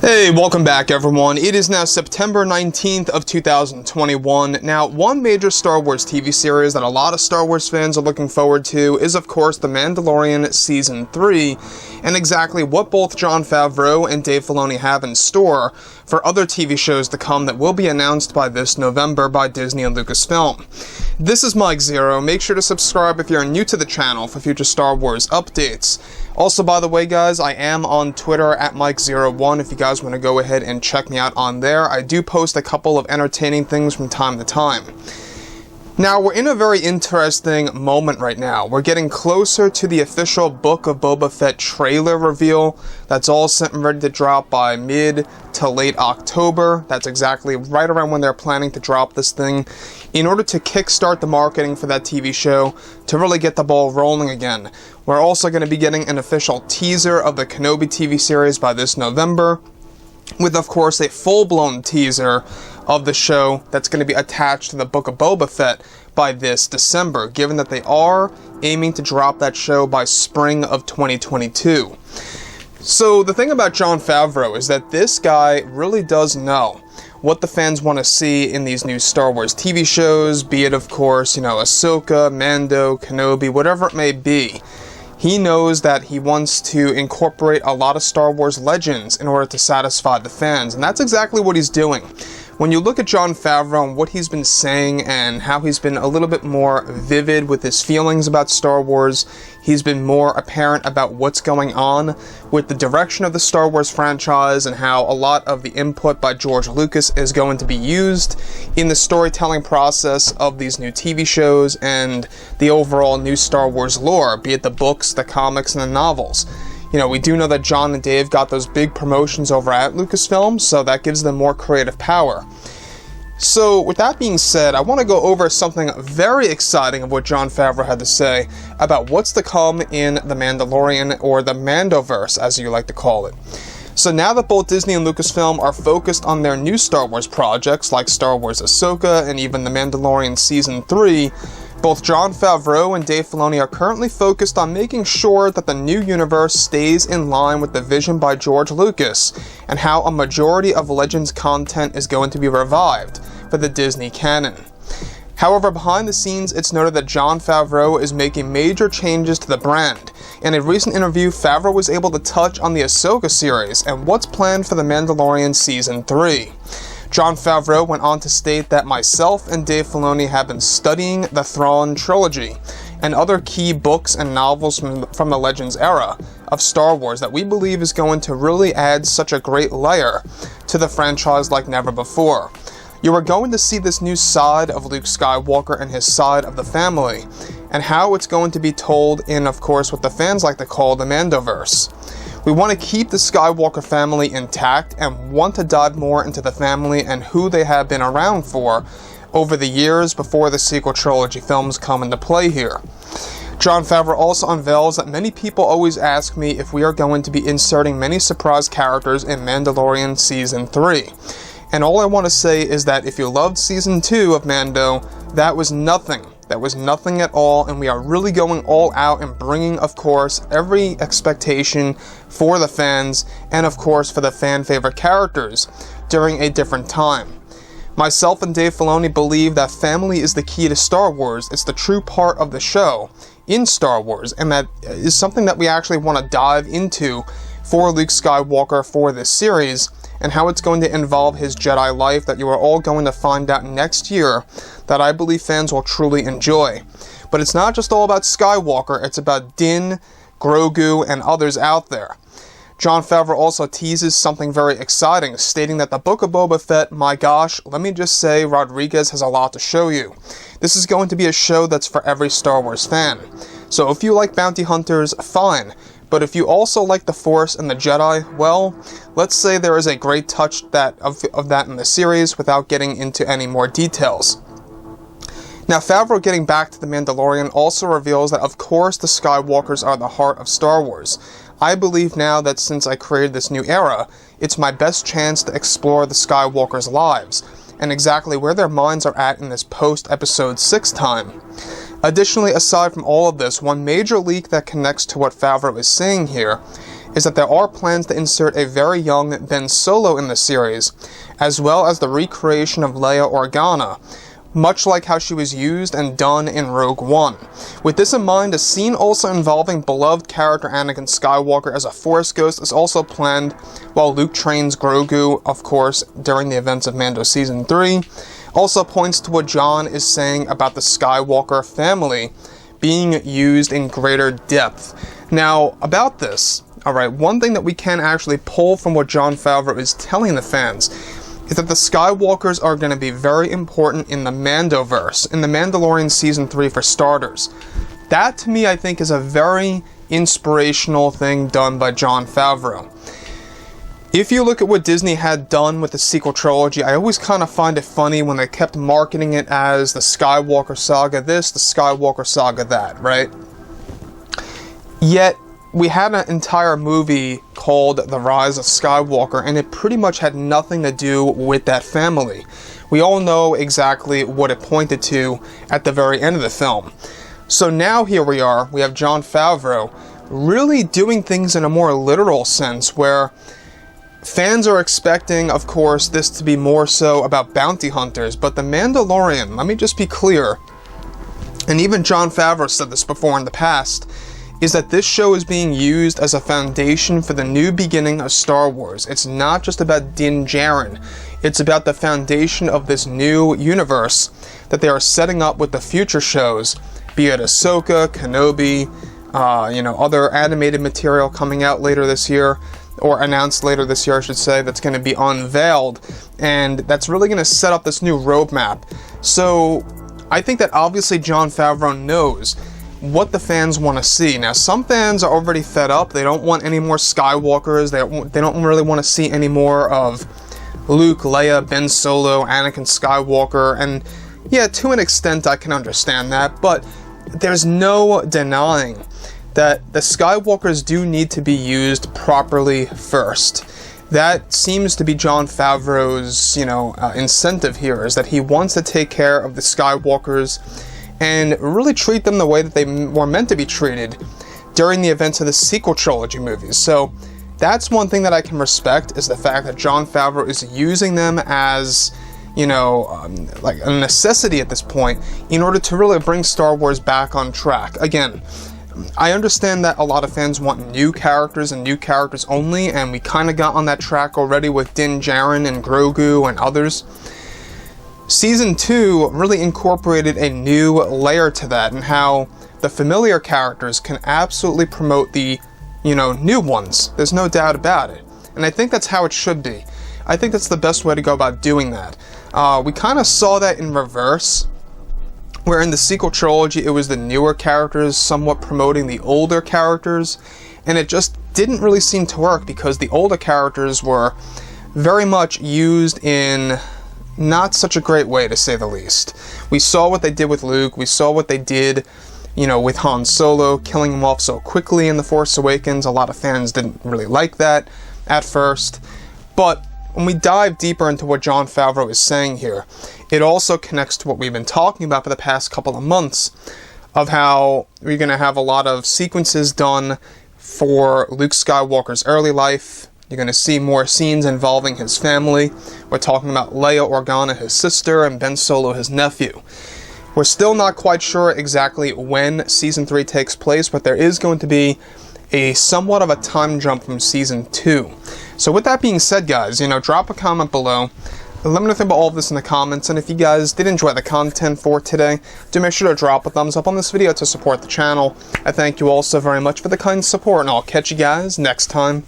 Hey, welcome back everyone. It is now September 19th of 2021. Now, one major Star Wars TV series that a lot of Star Wars fans are looking forward to is of course The Mandalorian Season 3, and exactly what both Jon Favreau and Dave Filoni have in store for other TV shows to come that will be announced by this November by Disney and Lucasfilm. This is Mike Zero. Make sure to subscribe if you're new to the channel for future Star Wars updates. Also, by the way, guys, I am on Twitter at Mike01 if you guys want to go ahead and check me out on there. I do post a couple of entertaining things from time to time. Now, we're in a very interesting moment right now. We're getting closer to the official Book of Boba Fett trailer reveal. That's all set and ready to drop by mid to late October. That's exactly right around when they're planning to drop this thing, in order to kickstart the marketing for that TV show, to really get the ball rolling again. We're also going to be getting an official teaser of the Kenobi TV series by this November, with of course a full-blown teaser of the show that's going to be attached to the Book of Boba Fett by this December, given that they are aiming to drop that show by spring of 2022. So the thing about Jon Favreau is that this guy really does know what the fans want to see in these new Star Wars TV shows, be it of course, Ahsoka, Mando, Kenobi, whatever it may be. He knows that he wants to incorporate a lot of Star Wars legends in order to satisfy the fans, and that's exactly what he's doing. When you look at Jon Favreau and what he's been saying and how he's been a little bit more vivid with his feelings about Star Wars, he's been more apparent about what's going on with the direction of the Star Wars franchise and how a lot of the input by George Lucas is going to be used in the storytelling process of these new TV shows and the overall new Star Wars lore, be it the books, the comics, and the novels. We do know that Jon and Dave got those big promotions over at Lucasfilm, so that gives them more creative power. So, with that being said, I want to go over something very exciting of what Jon Favreau had to say about what's to come in The Mandalorian, or the Mandoverse, as you like to call it. So now that both Disney and Lucasfilm are focused on their new Star Wars projects, like Star Wars Ahsoka and even The Mandalorian Season 3, both Jon Favreau and Dave Filoni are currently focused on making sure that the new universe stays in line with the vision by George Lucas, and how a majority of Legends content is going to be revived for the Disney canon. However, behind the scenes, it's noted that Jon Favreau is making major changes to the brand. In a recent interview, Favreau was able to touch on the Ahsoka series and what's planned for The Mandalorian Season 3. Jon Favreau went on to state that myself and Dave Filoni have been studying the Thrawn trilogy and other key books and novels from the Legends era of Star Wars that we believe is going to really add such a great layer to the franchise like never before. You are going to see this new side of Luke Skywalker and his side of the family, and how it's going to be told in, of course, what the fans like to call the Mandoverse. We want to keep the Skywalker family intact and want to dive more into the family and who they have been around for over the years before the sequel trilogy films come into play here. Jon Favreau also unveils that many people always ask me if we are going to be inserting many surprise characters in Mandalorian Season 3. And all I want to say is that if you loved Season 2 of Mando, that was nothing. That was nothing at all, and we are really going all out and bringing, of course, every expectation for the fans and, of course, for the fan-favorite characters during a different time. Myself and Dave Filoni believe that family is the key to Star Wars. It's the true part of the show in Star Wars, and that is something that we actually want to dive into for Luke Skywalker for this series, and how it's going to involve his Jedi life that you are all going to find out next year, that I believe fans will truly enjoy. But it's not just all about Skywalker, it's about Din, Grogu, and others out there. Jon Favreau also teases something very exciting, stating that the Book of Boba Fett, my gosh, let me just say, Rodriguez has a lot to show you. This is going to be a show that's for every Star Wars fan. So if you like bounty hunters, fine. But if you also like the Force and the Jedi, well, let's say there is a great touch of that in the series without getting into any more details. Now, Favreau, getting back to The Mandalorian, also reveals that of course the Skywalkers are the heart of Star Wars. I believe now that since I created this new era, it's my best chance to explore the Skywalkers' lives, and exactly where their minds are at in this post-Episode 6 time. Additionally, aside from all of this, one major leak that connects to what Favreau is saying here is that there are plans to insert a very young Ben Solo in the series, as well as the recreation of Leia Organa, much like how she was used and done in Rogue One. With this in mind, a scene also involving beloved character Anakin Skywalker as a Force ghost is also planned, while Luke trains Grogu, of course, during the events of Mando Season 3. Also points to what Jon is saying about the Skywalker family being used in greater depth. Now, about this, alright, one thing that we can actually pull from what Jon Favreau is telling the fans is that the Skywalkers are going to be very important in the Mandoverse, in the Mandalorian Season 3 for starters. That, to me, I think is a very inspirational thing done by Jon Favreau. If you look at what Disney had done with the sequel trilogy, I always kind of find it funny when they kept marketing it as the Skywalker saga this, the Skywalker saga that, right? Yet, we had an entire movie called The Rise of Skywalker, and it pretty much had nothing to do with that family. We all know exactly what it pointed to at the very end of the film. So now here we are, we have Jon Favreau really doing things in a more literal sense, where fans are expecting, of course, this to be more so about bounty hunters, but The Mandalorian, let me just be clear, and even Jon Favreau said this before in the past, is that this show is being used as a foundation for the new beginning of Star Wars. It's not just about Din Djarin. It's about the foundation of this new universe that they are setting up with the future shows, be it Ahsoka, Kenobi, other animated material coming out later this year, or announced later this year, I should say, that's going to be unveiled, and that's really going to set up this new roadmap. So, I think that obviously Jon Favreau knows what the fans want to see. Now, some fans are already fed up. They don't want any more Skywalkers. They don't really want to see any more of Luke, Leia, Ben Solo, Anakin Skywalker, and yeah, to an extent I can understand that, but there's no denying that the Skywalkers do need to be used properly first. That seems to be Jon Favreau's, incentive here, is that he wants to take care of the Skywalkers and really treat them the way that they were meant to be treated during the events of the sequel trilogy movies. So that's one thing that I can respect, is the fact that Jon Favreau is using them as, like a necessity at this point in order to really bring Star Wars back on track. Again, I understand that a lot of fans want new characters and new characters only, and we kind of got on that track already with Din Djarin and Grogu and others. Season 2 really incorporated a new layer to that, and how the familiar characters can absolutely promote the, new ones. There's no doubt about it. And I think that's how it should be. I think that's the best way to go about doing that. We kind of saw that in reverse, where in the sequel trilogy it was the newer characters somewhat promoting the older characters, and it just didn't really seem to work because the older characters were very much used in not such a great way, to say the least. We saw what they did with Luke, we saw what they did, with Han Solo, killing him off so quickly in The Force Awakens. A lot of fans didn't really like that at first, but when we dive deeper into what Jon Favreau is saying here, it also connects to what we've been talking about for the past couple of months, of how we're going to have a lot of sequences done for Luke Skywalker's early life. You're going to see more scenes involving his family. We're talking about Leia Organa, his sister, and Ben Solo, his nephew. We're still not quite sure exactly when Season 3 takes place, but there is going to be a somewhat of a time jump from Season 2. So with that being said, guys, drop a comment below. Let me know about all of this in the comments, and if you guys did enjoy the content for today, do make sure to drop a thumbs up on this video to support the channel. I thank you all so very much for the kind support, and I'll catch you guys next time.